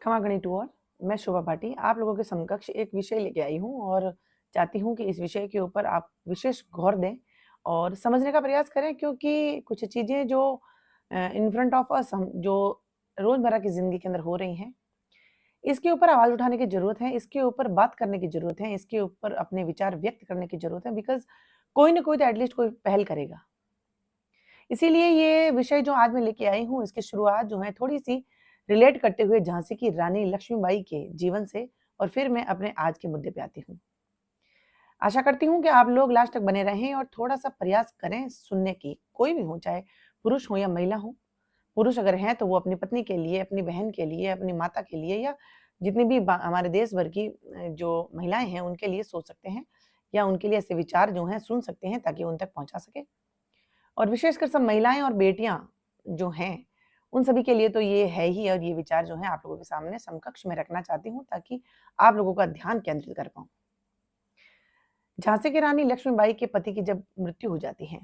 खमागणी to all. मैं शोभा भाटी आप लोगों के समकक्ष एक विषय लेके आई हूँ और चाहती हूँ कि इस विषय के ऊपर आप विशेष गौर दें और समझने का प्रयास करें, क्योंकि कुछ चीज़ें जो इन फ्रंट ऑफ अस हम जो रोज़मर्रा की ज़िंदगी के अंदर हो रही हैं, इसके ऊपर आवाज़ उठाने की ज़रूरत है, इसके ऊपर बात करने की ज़रूरत है, इसके ऊपर अपने विचार व्यक्त करने की ज़रूरत है, बिकॉज़ कोई ना कोई तो एटलीस्ट कोई पहल करेगा। इसीलिए ये विषय जो आज मैं लेके आई हूँ, इसकी शुरुआत जो है थोड़ी-सी रिलेट करते हुए झांसी की रानी लक्ष्मीबाई के जीवन से, और फिर मैं अपने आज के मुद्दे पे आती हूँ। आशा करती हूँ कि आप लोग लास्ट तक बने रहें और थोड़ा-सा प्रयास करें सुनने की। कोई भी हो, चाहे पुरुष हो या महिला हो। पुरुष अगर हैं तो वो अपनी पत्नी के लिए, अपनी बहन के लिए, अपनी माता के लिए, या जितनी भी हमारे देश भर की जो महिलाएँ हैं उनके लिए सोच सकते हैं, या उनके लिए ऐसे विचार जो हैं सुन सकते हैं ताकि उन तक पहुँचा सकें। और विशेषकर सब महिलाएँ और बेटियाँ जो हैं, उन सभी के लिए तो ये है ही, और ये विचार जो हैं आप लोगों के सामने समकक्ष में रखना चाहती हूँ ताकि आप लोगों का ध्यान केंद्रित कर पाऊँ। झांसी की रानी लक्ष्मीबाई के पति की जब मृत्यु हो जाती है,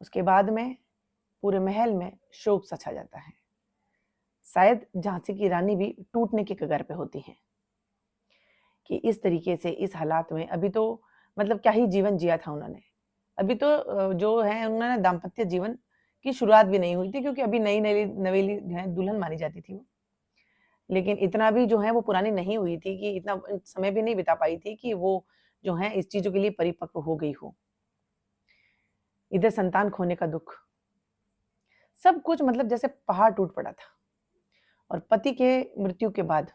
उसके बाद में पूरे महल में शोक सा छा जाता है। शायद झांसी की रानी भी टूटने की कगार पे होती हैं कि इस तरीके से, इस हालात में अभी तो मतलब क्या ही जीवन जिया था उन्होंने। अभी तो जो है उन्होंने दाम्पत्य जीवन की शुरुआत भी नहीं हुई थी, क्योंकि अभी नई-नई नवेली जो है दुल्हन मानी जाती थी वो। लेकिन इतना भी जो है वो पुरानी नहीं हुई थी कि इतना समय भी नहीं बिता पाई थी कि वो जो है इस चीज़ों के लिए परिपक्व हो गई हो। इधर संतान खोने का दुःख, सब कुछ मतलब जैसे पहाड़ टूट पड़ा था। और पति के मृत्यु के बाद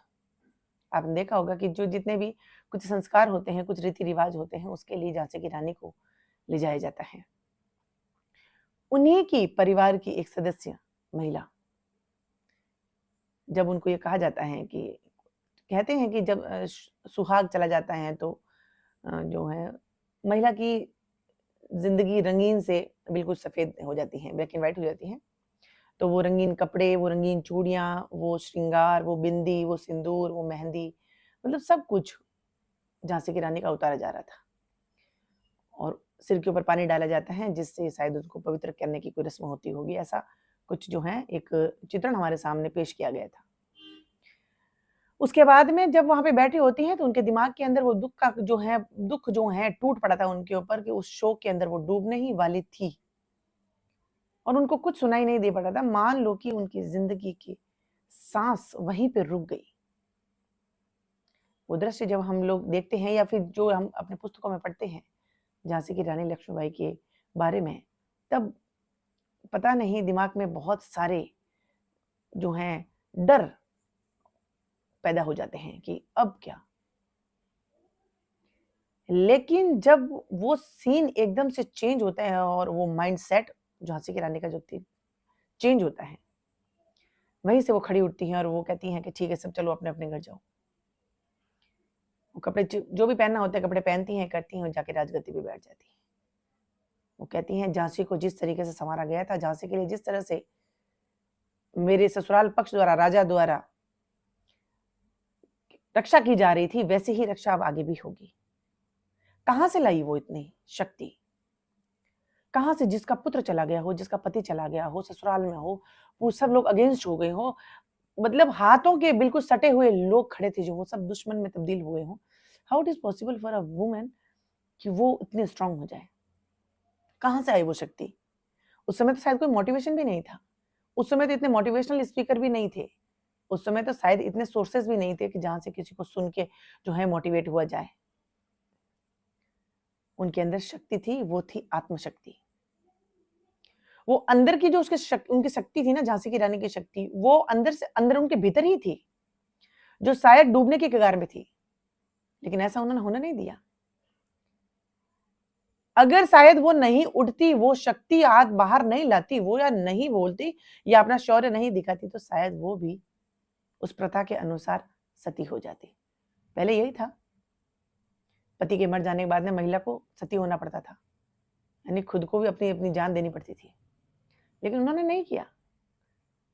आपने देखा होगा कि जो जितने भी कुछ संस्कार होते हैं, कुछ रीति-रिवाज होते हैं, उसके लिए झांसी की रानी को ले जाया जाता है। उन्हीं की परिवार की एक सदस्य महिला, जब उनको ये कहा जाता है कि कहते हैं कि जब सुहाग चला जाता है तो जो है महिला की ज़िंदगी रंगीन से बिल्कुल सफ़ेद हो जाती है, ब्लैक एंड व्हाइट हो जाती है। तो वो रंगीन कपड़े, वो रंगीन चूड़ियाँ, वो श्रृंगार, वो बिंदी, वो सिंदूर, वो मेहंदी, मतलब सब कुछ झांसी की रानी का उतारा जा रहा था। और सिर के ऊपर पानी डाला जाता है जिससे शायद उसको पवित्र करने की कोई रस्म होती होगी, ऐसा कुछ जो है एक चित्रण हमारे सामने पेश किया गया था। उसके बाद में जब वहाँ पे बैठी होती हैं तो उनके दिमाग के अंदर वो दुःख जो है टूट पड़ा था उनके ऊपर कि उस शोक के अंदर वो डूबने ही वाली थी। और उनको कुछ सुनाई नहीं दे पड़ रहा था। मान लो कि उनकी ज़िंदगी की साँस वहीं पे रुक गई। वो दृश्य जब हम लोग देखते हैं या फिर जो हम अपने पुस्तकों में पढ़ते हैं, झांसी की रानी लक्ष्मीबाई के बारे में, तब पता नहीं दिमाग में बहुत सारे जो हैं डर पैदा हो जाते हैं कि अब क्या? लेकिन जब वो सीन एकदम से चेंज होता है और वो माइंडसेट झांसी की रानी का जो थी चेंज होता है, वहीं से वो खड़ी उठती हैं और वो कहती हैं कि ठीक है सब चलो अपने-अपने घर जाओ। वो कपड़े जो भी पहनना होता है कपड़े पहनती हैं, करती हैं और जाके राजगद्दी पे बैठ जाती हैं। वो कहती हैं झांसी को जिस तरीके से सँवारा गया था, झांसी के लिए जिस तरह से मेरे ससुराल पक्ष द्वारा, राजा द्वारा रक्षा की जा रही थी, वैसे ही रक्षा अब आगे भी होगी। कहाँ से लाई वो इतनी शक्ति? कहाँ से, जिसका पुत्र चला गया हो, जिसका पति चला गया हो, ससुराल में हो, वो सब लोग अगेंस्ट हो गए हों, मतलब हाथों के बिल्कुल सटे हुए लोग खड़े थे जो वो सब दुश्मन में तब्दील हुए हों। How it is possible for a woman कि वो इतनी स्ट्रॉन्ग हो जाए? कहाँ से आई वो शक्ति? उस समय तो शायद कोई मोटिवेशन भी नहीं था। उस समय तो इतने मोटिवेशनल स्पीकर भी नहीं थे। उस समय तो शायद इतने सोर्सेज़ भी नहीं थे कि जहाँ से किसी को सुन के जो है मोटिवेट हुआ जाए। उनके अंदर शक्ति थी, वो थी आत्मशक्ति। वो अंदर की जो उनकी शक्ति थी ना, झांसी की रानी की शक्ति, वो अंदर से अंदर उनके भीतर ही थी, जो शायद डूबने की कगार में थी। लेकिन ऐसा उन्होंने होने नहीं दिया। अगर शायद वो नहीं उठती, वो शक्ति आज बाहर नहीं लाती, वो या नहीं बोलती या अपना शौर्य नहीं दिखाती, तो शायद वो भी उस प्रथा के अनुसार सती हो जाती। पहले यही था, पति के मर जाने के बाद में महिला को सती होना पड़ता था, यानी खुद को भी अपनी अपनी जान देनी पड़ती थी। लेकिन उन्होंने नहीं किया।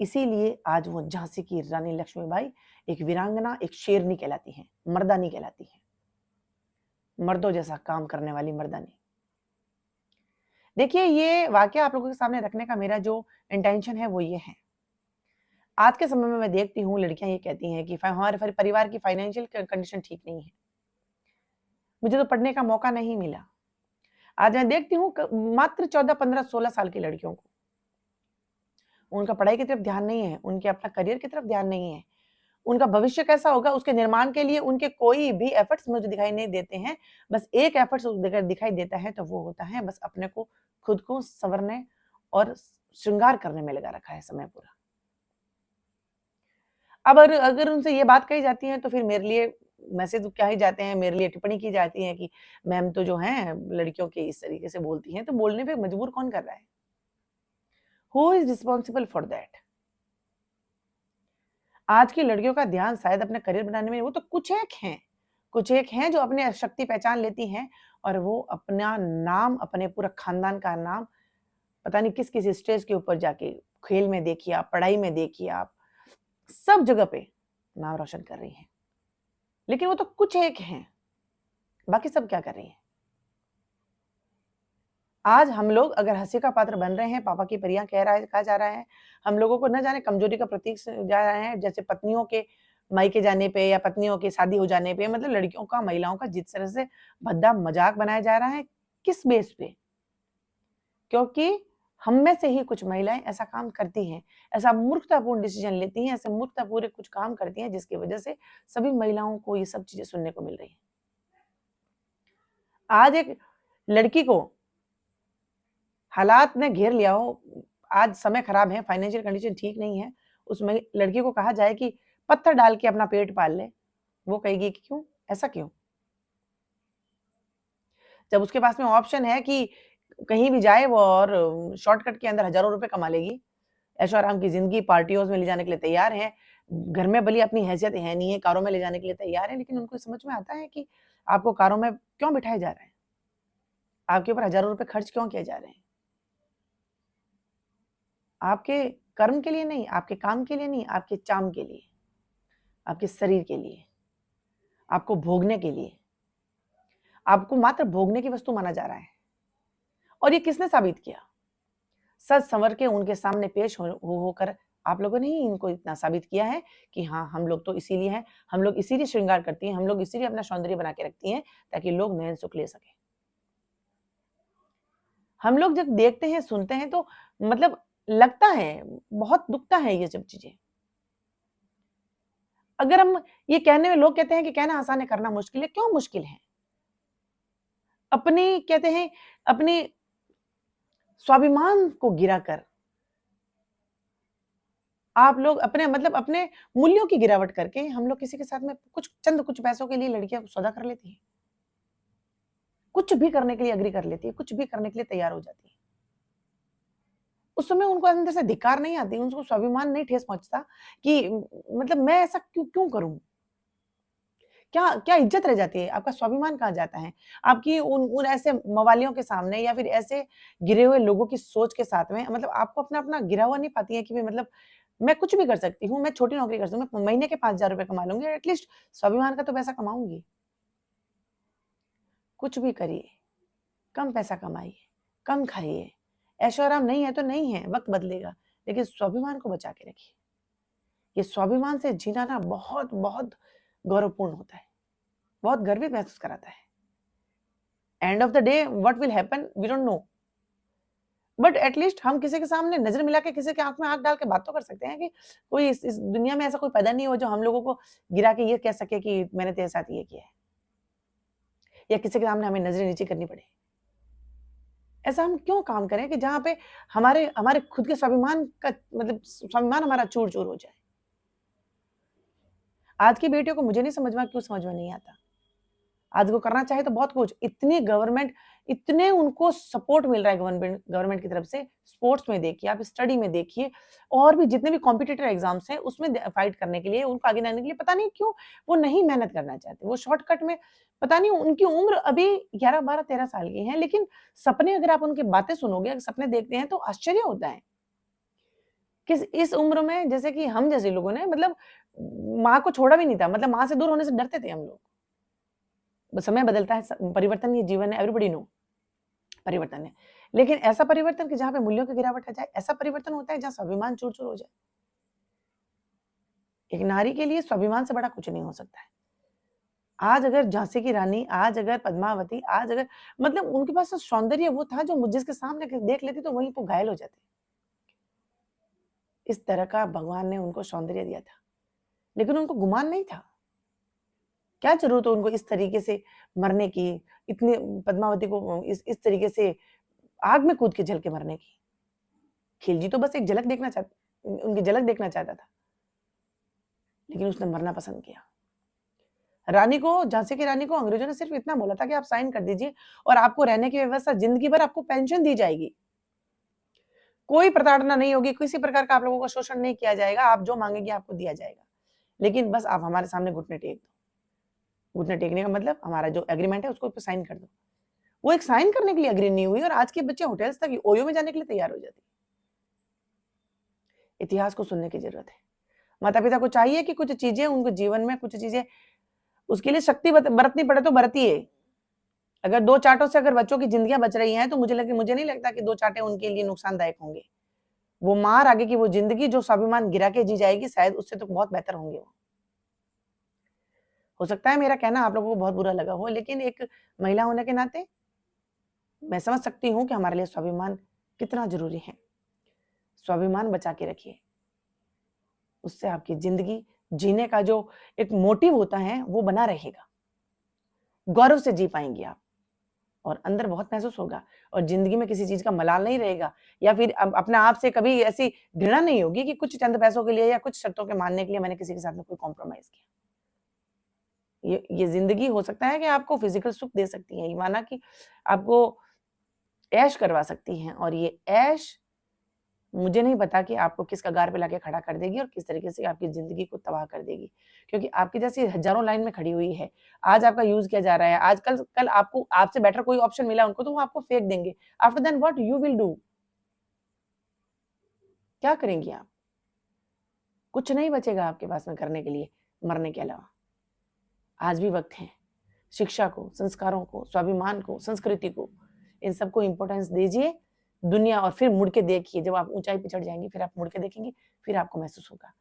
इसीलिए आज वो झांसी की रानी लक्ष्मीबाई एक वीरांगना, एक शेरनी कहलाती हैं, मर्दानी कहलाती हैं। मर्दों जैसा काम करने वाली मर्दानी। देखिए, ये वाकया आप लोगों के सामने रखने का मेरा जो इंटेंशन है वो ये है। आज के समय में मैं देखती हूँ लड़कियां ये कहती हैं कि हमारे परिवार की फाइनेंशियल कंडीशन ठीक नहीं है, मुझे तो पढ़ने का मौका नहीं मिला। आज मैं देखती हूँ मात्र 14, 15, 16 साल की लड़कियों को, उनका पढ़ाई की तरफ ध्यान नहीं है, उनके अपना करियर की तरफ ध्यान नहीं है, उनका भविष्य कैसा होगा उसके निर्माण के लिए उनके कोई भी एफर्ट्स मुझे दिखाई नहीं देते हैं। बस एक एफर्ट्स अगर दिखाई देता है तो वो होता है बस अपने को खुद को संवरने और श्रृंगार करने में लगा रखा है समय पूरा। अब अगर अगर उनसे ये बात कही जाती है तो फिर मेरे लिए मैसेज क्या ही जाते हैं, मेरे लिए टिप्पणी की जाती है कि मैम तो जो हैं लड़कियों के इस तरीके से बोलती हैं, तो बोलने पे मजबूर कौन कर रहा है? Who is responsible for that? आज की लड़कियों का ध्यान शायद अपने करियर बनाने में, वो तो कुछ एक हैं जो अपनी शक्ति पहचान लेती हैं और वो अपना नाम, अपने पूरा खानदान का नाम पता नहीं किस-किस स्टेज के ऊपर जाके, खेल में देखिए आप, पढ़ाई में देखिए आप, सब जगह पे नाम रोशन कर रही हैं। लेकिन वो तो कुछ एक हैं, बाकी सब क्या कर रही हैं? आज हम लोग अगर हँसी का पात्र बन रहे हैं, पापा की परियां कहा जा रहा है, हम लोगों को न जाने कमजोरी का प्रतीक जा रहे हैं, जैसे पत्नियों के मायके जाने पे या पत्नियों की शादी हो जाने पे, मतलब लड़कियों का, महिलाओं का जिस तरह से भद्दा मजाक बनाया जा रहा है, किस बेस पे? क्योंकि हम में से ही कुछ महिलाएं ऐसा काम करती हैं, ऐसा मूर्खतापूर्ण डिसीजन लेती हैं, ऐसे मूर्खतापूर्ण कुछ काम करती हैं जिसकी वजह से सभी महिलाओं को ये सब चीजें सुनने को मिल रही हैं। आज एक लड़की को हालात ने घेर लिया हो, आज समय खराब है, फाइनेंशियल कंडीशन ठीक नहीं है, उसमें लड़की को कहा जाए कि पत्थर डाल के अपना पेट पाल ले, वो कहेगी कि क्यों? ऐसा क्यों? जब उसके पास में ऑप्शन है कि कहीं भी जाए वो और शॉर्टकट के अंदर हज़ारों रुपए कमा लेगी, ऐशो-आराम की ज़िंदगी पार्टियों में ले जाने के लिए तैयार है, घर में भले अपनी हैसियत है नहीं है, कारों में ले जाने के लिए तैयार है, लेकिन उनको समझ में आता है कि आपको कारों में क्यों बिठाया जा रहा है? आपके ऊपर हज़ारों रुपए खर्च क्यों किए जा रहे हैं? आपके कर्म के लिए नहीं, आपके काम के लिए नहीं, आपके चाम के लिए, आपके शरीर के लिए, आपको भोगने के लिए। आपको मात्र भोगने की वस्तु माना जा रहा है। और ये किसने साबित किया? सच संवर के उनके सामने पेश होकर आप लोगों ने ही इनको इतना साबित किया है कि हाँ, हम लोग तो इसीलिए हैं, हम लोग इसीलिए श्रृंगार करती हैं, हम लोग इसीलिए अपना सौंदर्य बना के रखती हैं ताकि लोग नयन सुख ले सकें। हम लोग जब देखते हैं, सुनते हैं तो मतलब लगता है, बहुत दुखता है ये सब चीज़ें। अगर हम ये कहने में लोग कहते हैं कि कहना आसान है, करना मुश्किल है, क्यों मुश्किल है? अपनी कहते हैं, अपनी स्वाभिमान को गिराकर आप लोग अपने मतलब अपने मूल्यों की गिरावट करके हम लोग किसी के साथ में कुछ पैसों के लिए लड़कियां सौदा कर लेती हैं। कुछ भी करने के लिए एग्री कर लेती है, कुछ भी करने के लिए तैयार हो जाती है। उस समय उनको अंदर से धिक्कार नहीं आती, उनको स्वाभिमान नहीं ठेस पहुँचता कि मतलब मैं ऐसा क्यों क्यों करूँ? क्या क्या इज्जत रह जाती है? आपका स्वाभिमान कहाँ जाता है? आपकी उन उन ऐसे मवालियों के सामने या फिर ऐसे गिरे हुए लोगों की सोच के साथ में मतलब आपको अपना गिरा हुआ नहीं पाती है कि भई मतलब मैं कुछ भी कर सकती हूँ, मैं छोटी नौकरी कर सकती हूँ, मैं महीने के 5,000 रुपए कमा लूँगी, एटलीस्ट स्वाभिमान का तो पैसा कमाऊँगी। कुछ भी करिए, कम पैसा कमाइए, कम खाइए, ऐशो-आराम नहीं है तो नहीं है, वक़्त बदलेगा, लेकिन स्वाभिमान को बचा के रखिए। ये स्वाभिमान से जीना ना बहुत गौरवपूर्ण होता है, बहुत गर्वित महसूस कराता है। End of the day what will happen we don't know, but at least हम किसी के सामने नज़र मिला के किसी की आँख में आँख डाल के बात तो कर सकते हैं कि कोई इस दुनिया में ऐसा कोई पैदा नहीं हुआ जो हम लोगों को गिरा के ये कह सके कि मैंने तेरे साथ ये किया है, या किसी के सामने हमें नज़रें नीची करनी पड़े। ऐसा हम क्यों काम करें कि जहाँ पे हमारे हमारे खुद के स्वाभिमान का मतलब स्वाभिमान हमारा चूर-चूर हो जाए। आज की बेटियों को मुझे नहीं क्यों समझ में नहीं आता। आज वो करना चाहे तो बहुत कुछ, इतने उनको सपोर्ट मिल रहा है गवर्नमेंट गवर्नमेंट की तरफ से। स्पोर्ट्स में देखिए, आप स्टडी में देखिए और भी जितने भी कॉम्पिटिटिव एग्ज़ाम्स हैं उसमें फाइट करने के लिए, उनको आगे लाने के लिए पता नहीं क्यों वो नहीं मेहनत करना चाहते। वो शॉर्टकट में पता नहीं उनकी उम्र अभी 11, 12, 13 साल की है, लेकिन सपने अगर आप उनकी बातें सुनोगे, सपने देखते हैं तो आश्चर्य होता है। किस इस उम्र में जैसे कि हम जैसे लोगों ने मतलब माँ को छोड़ा भी नहीं था, मतलब माँ से दूर होने से डरते थे हम लोग। समय बदलता है, परिवर्तन ये जीवन है, एवरीबॉडी नो परिवर्तन है। लेकिन ऐसा परिवर्तन कि जहाँ पे मूल्यों की गिरावट आ जाए, ऐसा परिवर्तन होता है जहाँ स्वाभिमान चूर-चूर हो जाए। एक नारी के लिए स्वाभिमान से बड़ा कुछ नहीं हो सकता है। आज अगर झांसी की रानी, आज अगर पद्मावती, आज अगर मतलब उनके पास तो सौंदर्य वो था जो जिसके सामने देख लेती तो वहीं पे घायल हो जाती। इस तरह का भगवान ने उनको सौंदर्य दिया था, लेकिन उनको गुमान नहीं था। क्या ज़रूरत है उनको इस तरीके से मरने की, इतने पद्मावती को इस तरीके से आग में कूद के जल के मरने की। खिलजी तो बस एक झलक उनकी झलक देखना चाहता था, लेकिन उसने मरना पसंद किया। रानी को, झांसी की रानी को अंग्रेजों ने सिर्फ इतना बोला था कि आप साइन कर दीजिए और आपको रहने की व्यवस्था जिंदगी भर आपको पेंशन दी जाएगी। कोई प्रताड़ना नहीं होगी, किसी प्रकार का आप लोगों का शोषण नहीं किया जाएगा, आप जो मांगेंगे आपको दिया जाएगा। लेकिन बस आप हमारे सामने घुटने टेक दो। घुटने टेकने का मतलब हमारा जो एग्रीमेंट है उसको साइन कर दो। वो एक साइन करने के लिए एग्री नहीं हुई और आज के बच्चे होटल्स तक ओयो में जाने के लिए तैयार हो जाते। इतिहास को सुनने की जरूरत है। माता पिता को चाहिए कि कुछ चीजें उनको जीवन में कुछ चीजें उसके लिए शक्ति बरतनी पड़े तो बरतिए। अगर 2 चाटों से अगर बच्चों की जिंदगियां बच रही हैं तो मुझे नहीं लगता कि 2 चाटे उनके लिए नुकसानदायक होंगे। वो मार आगे की वो जिंदगी जो स्वाभिमान गिरा के जी जाएगी शायद उससे तो बहुत बेहतर होंगे वो। हो सकता है मेरा कहना आप लोगों को बहुत बुरा लगा हो, लेकिन एक महिला होने के नाते मैं समझ सकती हूँ कि हमारे लिए स्वाभिमान कितना जरूरी है। स्वाभिमान बचा के रखिए, उससे आपकी जिंदगी जीने का जो एक मोटिव होता है वो बना रहेगा। गौरव से जी पाएंगे आप और अंदर बहुत महसूस होगा और जिंदगी में किसी चीज का मलाल नहीं रहेगा या फिर अपने आप से कभी ऐसी घृणा नहीं होगी कि कुछ चंद पैसों के लिए या कुछ शर्तों के मानने के लिए मैंने किसी के साथ में कोई कॉम्प्रोमाइज किया। ये जिंदगी हो सकता है कि आपको फिजिकल सुख दे सकती है, माना कि आपको ऐश करवा सकती हैं और ये ऐश मुझे नहीं पता कि आपको किस कगार पे लाके खड़ा कर देगी और किस तरीके से आपकी ज़िंदगी को तबाह कर देगी। क्योंकि आपकी जैसी हज़ारों लाइन में खड़ी हुई है। आज आपका यूज़ किया जा रहा है, आज कल आपको आपसे बेटर कोई ऑप्शन मिला उनको तो वो आपको फेंक देंगे। After then what you will do? क्या करेंगी आप? कुछ नहीं बचेगा आपके पास में करने के लिए, मरने के अलावा। आज भी वक़्त है। शिक्षा को, संस्कारों को, स्वाभिमान को, संस्कृति को, इन सबको इम्पोर्टेंस दीजिए। दुनिया और फिर मुड़ के देखिए, जब आप ऊँचाई पे चढ़ जाएँगे, फिर आप मुड़ के देखेंगे, फिर आपको महसूस होगा